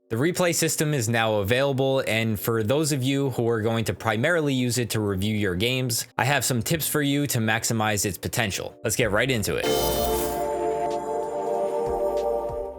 The replay system is now available, and for those of you who are going to primarily use it to review your games, I have some tips for you to maximize its potential. Let's get right into it.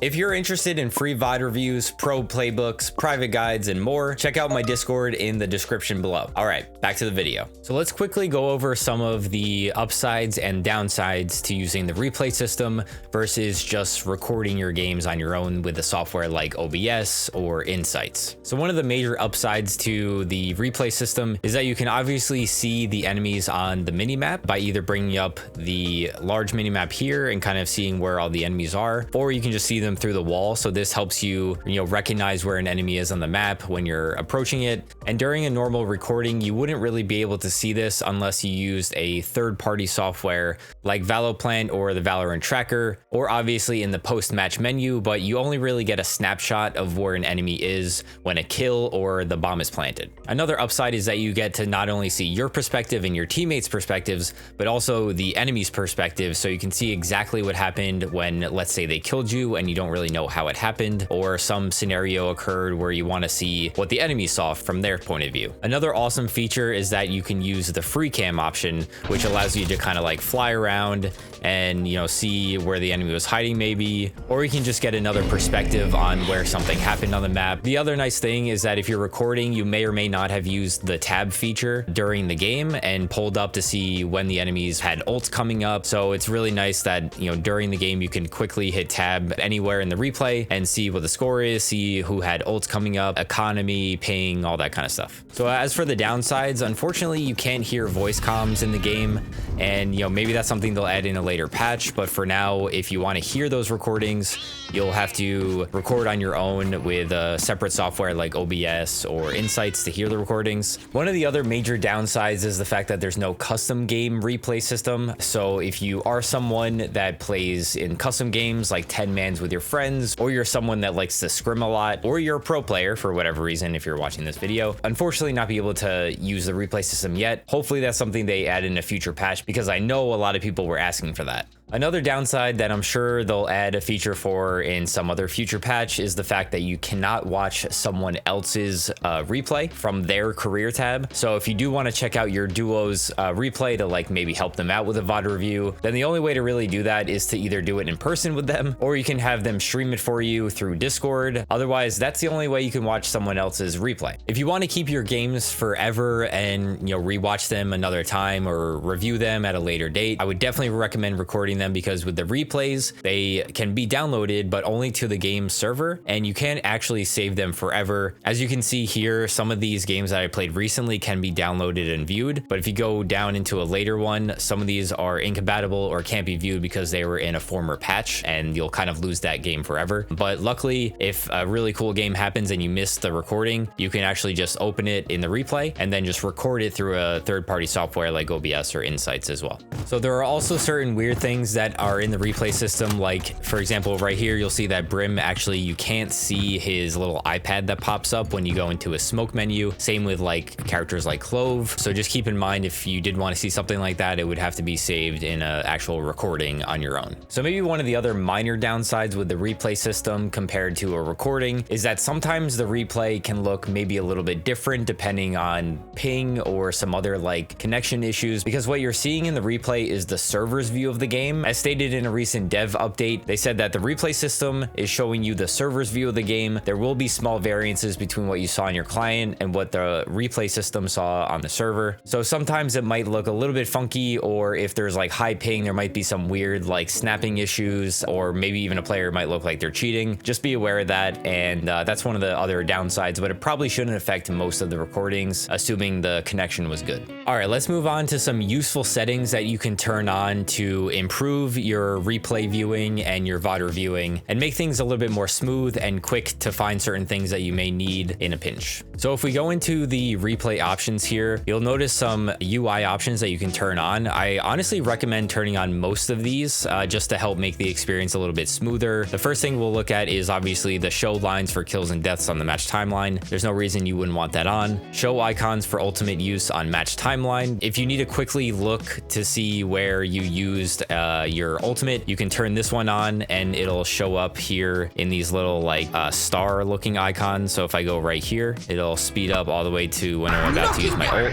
If you're interested in free VOD reviews, pro playbooks, private guides, and more, check out my Discord in the description below. All right, back to the video. So let's quickly go over some of the upsides and downsides to using the replay system versus just recording your games on your own with a software like OBS or Insights. So one of the major upsides to the replay system is that you can obviously see the enemies on the minimap by either bringing up the large minimap here and kind of seeing where all the enemies are, or you can just see them through the wall. So this helps you, recognize where an enemy is on the map when you're approaching it. And during a normal recording, you wouldn't really be able to see this unless you used a third-party software like Valoplant or the Valorant tracker, or obviously in the post-match menu, but you only really get a snapshot of where an enemy is when a kill or the bomb is planted. Another upside is that you get to not only see your perspective and your teammates' perspectives, but also the enemy's perspective, so you can see exactly what happened when, let's say, they killed you and you don't really know how it happened, or some scenario occurred where you want to see what the enemy saw from their point of view. Another awesome feature is that you can use the free cam option, which allows you to kind of like fly around and see where the enemy was hiding maybe, or you can just get another perspective on where something happened on the map. The other nice thing is that if you're recording, you may or may not have used the tab feature during the game and pulled up to see when the enemies had ults coming up. So it's really nice that during the game you can quickly hit tab anywhere in the replay and see what the score is, see who had ults coming up, economy, ping, all that kind of stuff. So as for the downsides, unfortunately you can't hear voice comms in the game, and maybe that's something they'll add in a later patch, but for now, if you want to hear those recordings, you'll have to record on your own with a separate software like OBS or Insights to hear the recordings. One of the other major downsides is the fact that there's no custom game replay system. So if you are someone that plays in custom games like 10 mans with your friends, or you're someone that likes to scrim a lot, or you're a pro player for whatever reason if you're watching this video, unfortunately not be able to use the replay system yet. Hopefully that's something they add in a future patch, because I know a lot of people were asking for that. Another downside that I'm sure they'll add a feature for in some other future patch is the fact that you cannot watch someone else's replay from their career tab. So if you do want to check out your duo's replay to maybe help them out with a VOD review, then the only way to really do that is to either do it in person with them, or you can have them stream it for you through Discord. Otherwise, that's the only way you can watch someone else's replay. If you want to keep your games forever and rewatch them another time or review them at a later date, I would definitely recommend recording them, because with the replays, they can be downloaded but only to the game server, and you can't actually save them forever. As you can see here, some of these games that I played recently can be downloaded and viewed, but if you go down into a later one, some of these are incompatible or can't be viewed because they were in a former patch, and you'll kind of lose that game forever. But luckily, if a really cool game happens and you miss the recording, you can actually just open it in the replay and then just record it through a third-party software like OBS or Insights as well. So there are also certain weird things that are in the replay system, like for example right here you'll see that Brim, actually you can't see his little iPad that pops up when you go into a smoke menu. Same with characters like Clove. So just keep in mind, if you did want to see something like that, it would have to be saved in an actual recording on your own. So maybe one of the other minor downsides with the replay system compared to a recording is that sometimes the replay can look maybe a little bit different depending on ping or some other connection issues, because what you're seeing in the replay is the server's view of the game. As stated in a recent dev update, they said that the replay system is showing you the server's view of the game. There will be small variances between what you saw on your client and what the replay system saw on the server. So sometimes it might look a little bit funky, or if there's high ping, there might be some weird snapping issues, or maybe even a player might look like they're cheating. Just be aware of that, and that's one of the other downsides, but it probably shouldn't affect most of the recordings, assuming the connection was good. All right, let's move on to some useful settings that you can turn on to improve your replay viewing and your VOD reviewing, and make things a little bit more smooth and quick to find certain things that you may need in a pinch. So if we go into the replay options here, you'll notice some UI options that you can turn on. I honestly recommend turning on most of these just to help make the experience a little bit smoother. The first thing we'll look at is obviously the show lines for kills and deaths on the match timeline. There's no reason you wouldn't want that on. Show icons for ultimate use on match timeline. If you need to quickly look to see where you used your ultimate, you can turn this one on and it'll show up here in these little like star looking icons. So if I go right here, it'll speed up all the way to when I'm about to use my ult.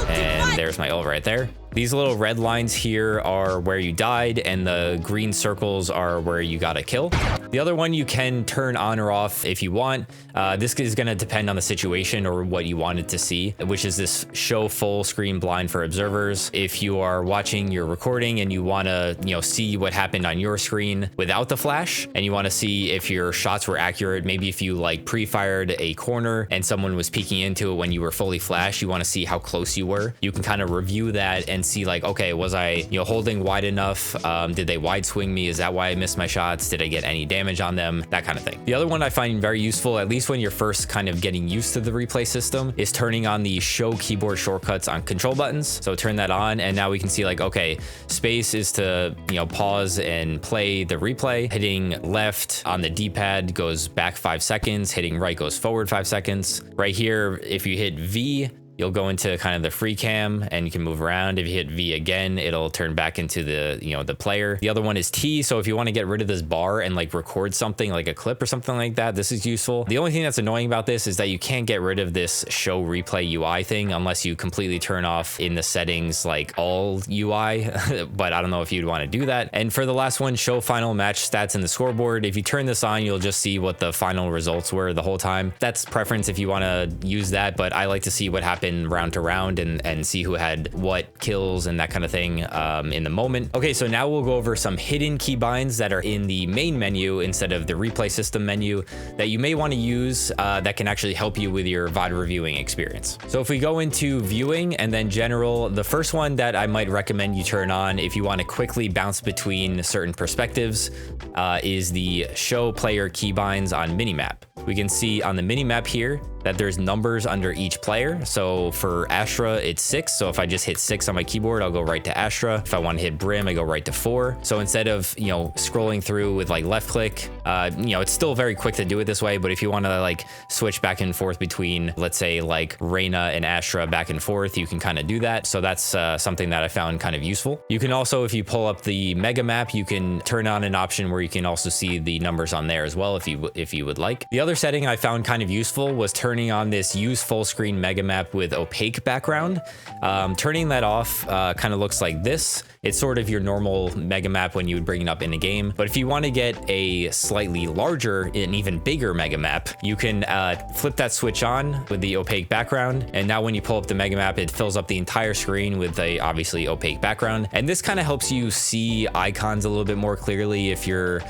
And there's my ult right there. These little red lines here are where you died, and the green circles are where you got a kill. The other one you can turn on or off if you want. This is going to depend on the situation or what you wanted to see, which is this show full screen blind for observers. If you are watching your recording and you want to, see what happened on your screen without the flash, and you want to see if your shots were accurate, maybe if you like pre-fired a corner and someone was peeking into it when you were fully flashed, you want to see how close you were. You can kind of review that and see like, okay, was I, holding wide enough? Did they wide swing me? Is that why I missed my shots? Did I get any damage on them? That kind of thing. The other one I find very useful, at least when you're first kind of getting used to the replay system, is turning on the show keyboard shortcuts on control buttons. So turn that on, and now we can see like, okay, space is to, pause and play the replay. Hitting left on the D-pad goes back 5 seconds. Hitting right goes forward 5 seconds. Right here, if you hit V, you'll go into kind of the free cam and you can move around. If you hit V again, it'll turn back into the, the player. The other one is T. So if you want to get rid of this bar and like record something like a clip or something like that, this is useful. The only thing that's annoying about this is that you can't get rid of this show replay UI thing unless you completely turn off in the settings like all UI, but I don't know if you'd want to do that. And for the last one, show final match stats in the scoreboard. If you turn this on, you'll just see what the final results were the whole time. That's preference if you want to use that, but I like to see what happened round to round and see who had what kills and that kind of thing in the moment. Okay, so now we'll go over some hidden keybinds that are in the main menu instead of the replay system menu that you may want to use that can actually help you with your VOD reviewing experience. So if we go into viewing and then general, the first one that I might recommend you turn on if you want to quickly bounce between certain perspectives is the show player keybinds on minimap. We can see on the minimap here that there's numbers under each player. So for Astra, it's 6. So if I just hit 6 on my keyboard, I'll go right to Astra. If I want to hit Brim, I go right to 4. So instead of, scrolling through with like left click, it's still very quick to do it this way. But if you want to like switch back and forth between, let's say like Reyna and Astra back and forth, you can kind of do that. So that's something that I found kind of useful. You can also, if you pull up the mega map, you can turn on an option where you can also see the numbers on there as well if you would like. The other setting I found kind of useful was turning on this use full screen mega map with opaque background. Turning that off kind of looks like this. It's sort of your normal mega map when you would bring it up in a game. But if you want to get a slightly larger and even bigger mega map, you can flip that switch on with the opaque background. And now when you pull up the mega map, it fills up the entire screen with a obviously opaque background. And this kind of helps you see icons a little bit more clearly if you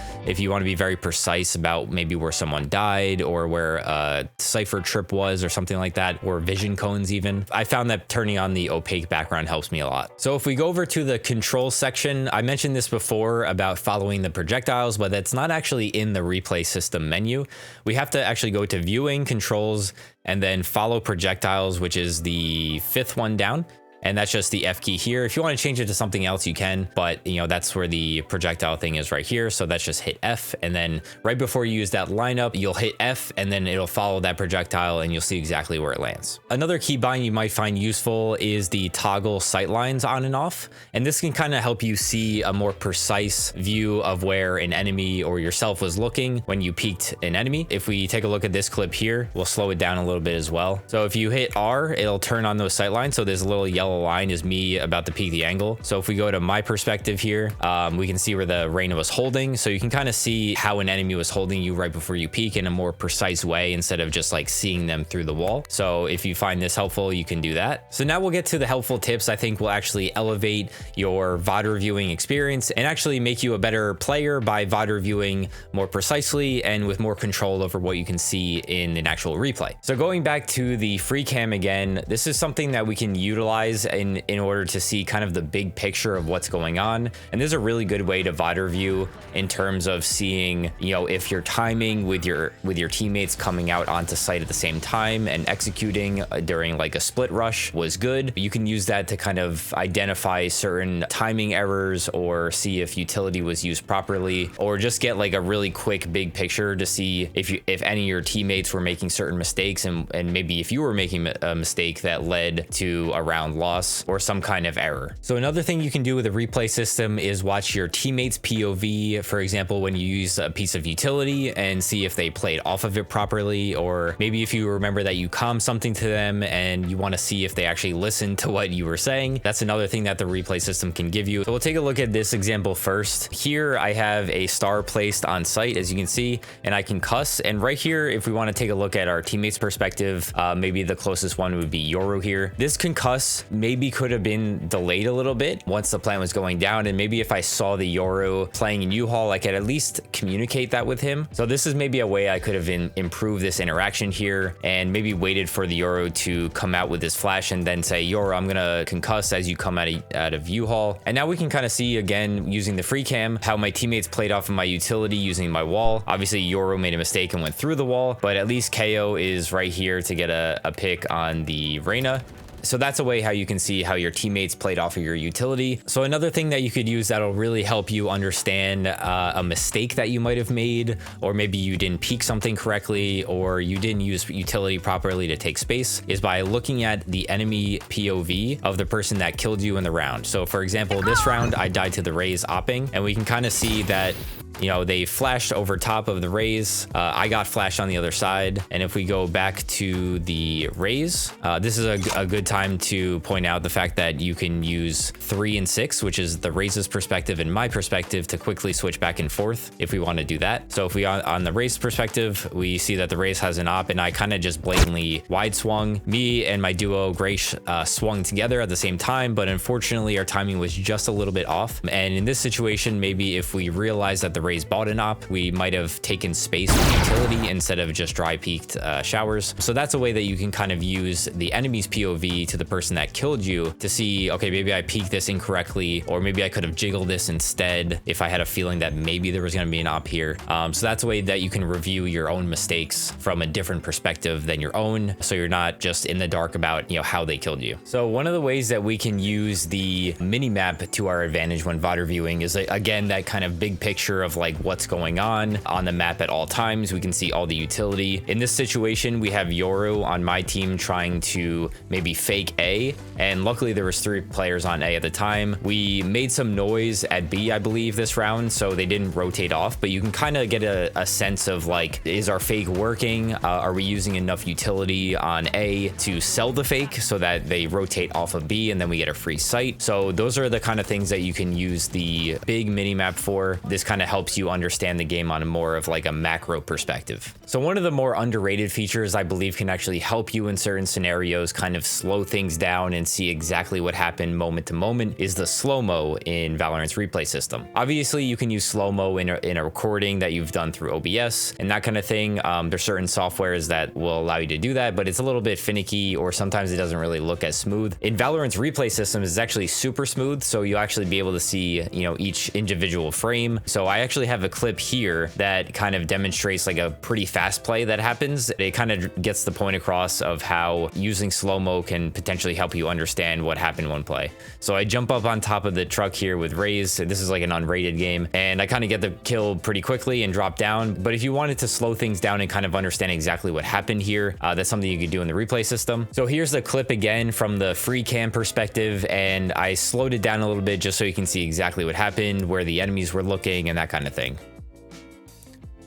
want to be very precise about maybe where someone died or where a cipher trip was or something like that, or vision cones even. I found that turning on the opaque background helps me a lot. So if we go over to the control section, I mentioned this before about following the projectiles, but that's not actually in the replay system menu. We have to actually go to viewing, controls, and then follow projectiles, which is the 5th one down. And that's just the F key here. If you want to change it to something else, you can, but that's where the projectile thing is right here. So that's just hit F. And then right before you use that lineup, you'll hit F and then it'll follow that projectile and you'll see exactly where it lands. Another keybind you might find useful is the toggle sight lines on and off. And this can kind of help you see a more precise view of where an enemy or yourself was looking when you peeked an enemy. If we take a look at this clip here, we'll slow it down a little bit as well. So if you hit R, it'll turn on those sight lines. So there's a little yellow line is me about to peek the angle. So if we go to my perspective here, we can see where the Reyna was holding. So you can kind of see how an enemy was holding you right before you peek in a more precise way instead of just like seeing them through the wall. So if you find this helpful, you can do that. So now we'll get to the helpful tips I think will actually elevate your VOD reviewing experience and actually make you a better player by VOD reviewing more precisely and with more control over what you can see in an actual replay. So going back to the free cam again, this is something that we can utilize in order to see kind of the big picture of what's going on. And this is a really good way to VOD review in terms of seeing, if your timing with your teammates coming out onto site at the same time and executing during like a split rush was good. You can use that to kind of identify certain timing errors or see if utility was used properly, or just get like a really quick big picture to see if any of your teammates were making certain mistakes and maybe if you were making a mistake that led to a round loss loss or some kind of error. So another thing you can do with a replay system is watch your teammates POV, for example, when you use a piece of utility, and see if they played off of it properly, or maybe if you remember that you calmed something to them and you want to see if they actually listened to what you were saying. That's another thing that the replay system can give you. So we'll take a look at this example first. Here I have a star placed on site, as you can see, and I can cuss. And right here, if we want to take a look at our teammates perspective, maybe the closest one would be Yoru here. This concuss maybe could have been delayed a little bit once the plant was going down, and maybe if I saw the Yoru playing in U-Haul, I could at least communicate that with him. So this is maybe a way I could have improved this interaction here, and maybe waited for the Yoru to come out with his flash and then say, Yoru, I'm gonna concuss as you come out of U-Haul. And now we can kind of see, again, using the free cam, how my teammates played off of my utility using my wall. Obviously Yoru made a mistake and went through the wall, but at least KO is right here to get a pick on the Reyna. So that's a way how you can see how your teammates played off of your utility. So another thing that you could use that'll really help you understand a mistake that you might have made, or maybe you didn't peek something correctly, or you didn't use utility properly to take space, is by looking at the enemy POV of the person that killed you in the round. So for example, this round I died to the Raze opping, and we can kind of see that, you know, they flashed over top of the Raze. I got flashed on the other side. And if we go back to the Raze, this is a good time to point out the fact that you can use 3 and 6, which is the Raze's perspective and my perspective, to quickly switch back and forth if we want to do that. So if we on the Raze perspective, we see that the Raze has an op, and I kind of just blatantly wide swung. Me and my duo Grace swung together at the same time, but unfortunately our timing was just a little bit off. And in this situation, maybe if we realize that the Raze bought an op, we might have taken space with utility instead of just dry peeked showers. So that's a way that you can kind of use the enemy's POV to the person that killed you to see, okay, maybe I peeked this incorrectly, or maybe I could have jiggled this instead if I had a feeling that maybe there was going to be an op here. So that's a way that you can review your own mistakes from a different perspective than your own, so you're not just in the dark about, you know, how they killed you. So one of the ways that we can use the mini map to our advantage when VOD reviewing is, again, that kind of big picture of like what's going on the map at all times. We can see all the utility. In this situation, we have Yoru on my team trying to maybe fake A, and luckily there was 3 players on A at the time. We made some noise at B, I believe, this round, so they didn't rotate off, but you can kind of get a sense of like, is our fake working? Are we using enough utility on A to sell the fake so that they rotate off of B and then we get a free site? So those are the kind of things that you can use the big mini map for. This kind of helps you understand the game on a more of like a macro perspective. So one of the more underrated features I believe can actually help you in certain scenarios kind of slow things down and see exactly what happened moment to moment is the slow-mo in Valorant's replay system. Obviously you can use slow-mo in a recording that you've done through OBS and that kind of thing. There's certain softwares that will allow you to do that, but it's a little bit finicky, or sometimes it doesn't really look as smooth. In Valorant's replay system, it's actually super smooth, so you'll actually be able to see, you know, each individual frame. So I actually have a clip here that kind of demonstrates like a pretty fast play that happens. It kind of gets the point across of how using slow-mo can potentially help you understand what happened one play. So I jump up on top of the truck here with Raze. This is like an unrated game, and I kind of get the kill pretty quickly and drop down. But if you wanted to slow things down and kind of understand exactly what happened here, that's something you could do in the replay system. So here's the clip again from the free cam perspective, and I slowed it down a little bit just so you can see exactly what happened, where the enemies were looking and that kind of thing.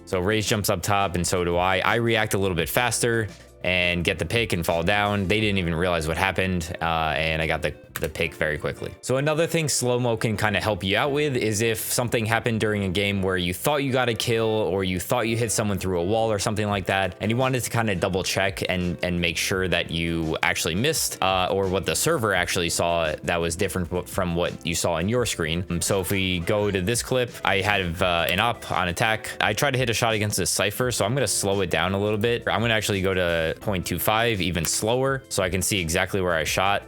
So Raze jumps up top, and so do I. I react a little bit faster and get the pick and fall down. They didn't even realize what happened, and I got the pick very quickly. So another thing slow-mo can kind of help you out with is if something happened during a game where you thought you got a kill, or you thought you hit someone through a wall or something like that, and you wanted to kind of double check and make sure that you actually missed, or what the server actually saw that was different from what you saw on your screen. So if we go to this clip, I had an op on attack. I tried to hit a shot against this Cypher, so I'm going to slow it down a little bit. I'm going to actually go to 0.25, even slower, so I can see exactly where I shot.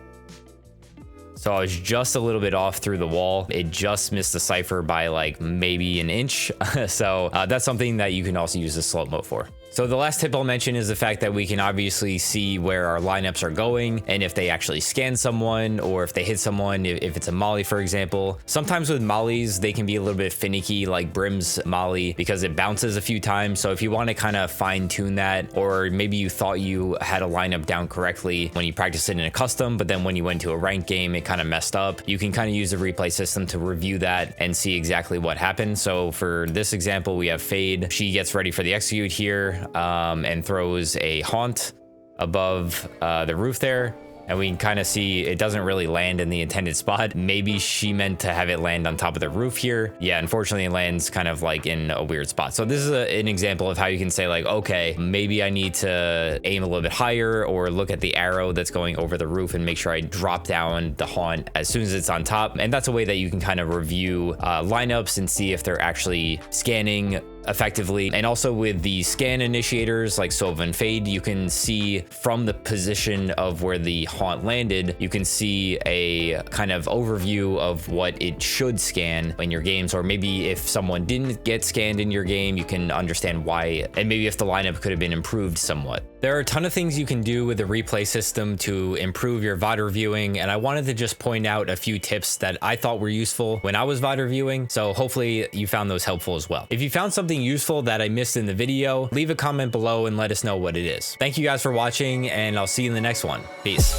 So I was just a little bit off through the wall. It just missed the Cypher by like maybe an inch. So that's something that you can also use the slow-mo for. So the last tip I'll mention is the fact that we can obviously see where our lineups are going and if they actually scan someone or if they hit someone, if it's a molly, for example. Sometimes with mollies, they can be a little bit finicky, like Brim's molly, because it bounces a few times. So if you want to kind of fine tune that, or maybe you thought you had a lineup down correctly when you practiced it in a custom, but then when you went to a ranked game, it kind of messed up. You can kind of use the replay system to review that and see exactly what happened. So for this example, we have Fade. She gets ready for the execute here and throws a haunt above the roof there. And we can kind of see it doesn't really land in the intended spot. Maybe she meant to have it land on top of the roof here. Yeah, unfortunately it lands kind of like in a weird spot. So this is an example of how you can say like, okay, maybe I need to aim a little bit higher or look at the arrow that's going over the roof and make sure I drop down the haunt as soon as it's on top. And that's a way that you can kind of review lineups and see if they're actually scanning effectively. And also with the scan initiators like Sova and Fade, you can see from the position of where the haunt landed, you can see a kind of overview of what it should scan in your games, or maybe if someone didn't get scanned in your game, you can understand why, and maybe if the lineup could have been improved somewhat. There are a ton of things you can do with the replay system to improve your VOD reviewing, and I wanted to just point out a few tips that I thought were useful when I was VOD reviewing, so hopefully you found those helpful as well. If you found something useful that I missed in the video, leave a comment below and let us know what it is. Thank you guys for watching, and I'll see you in the next one. Peace.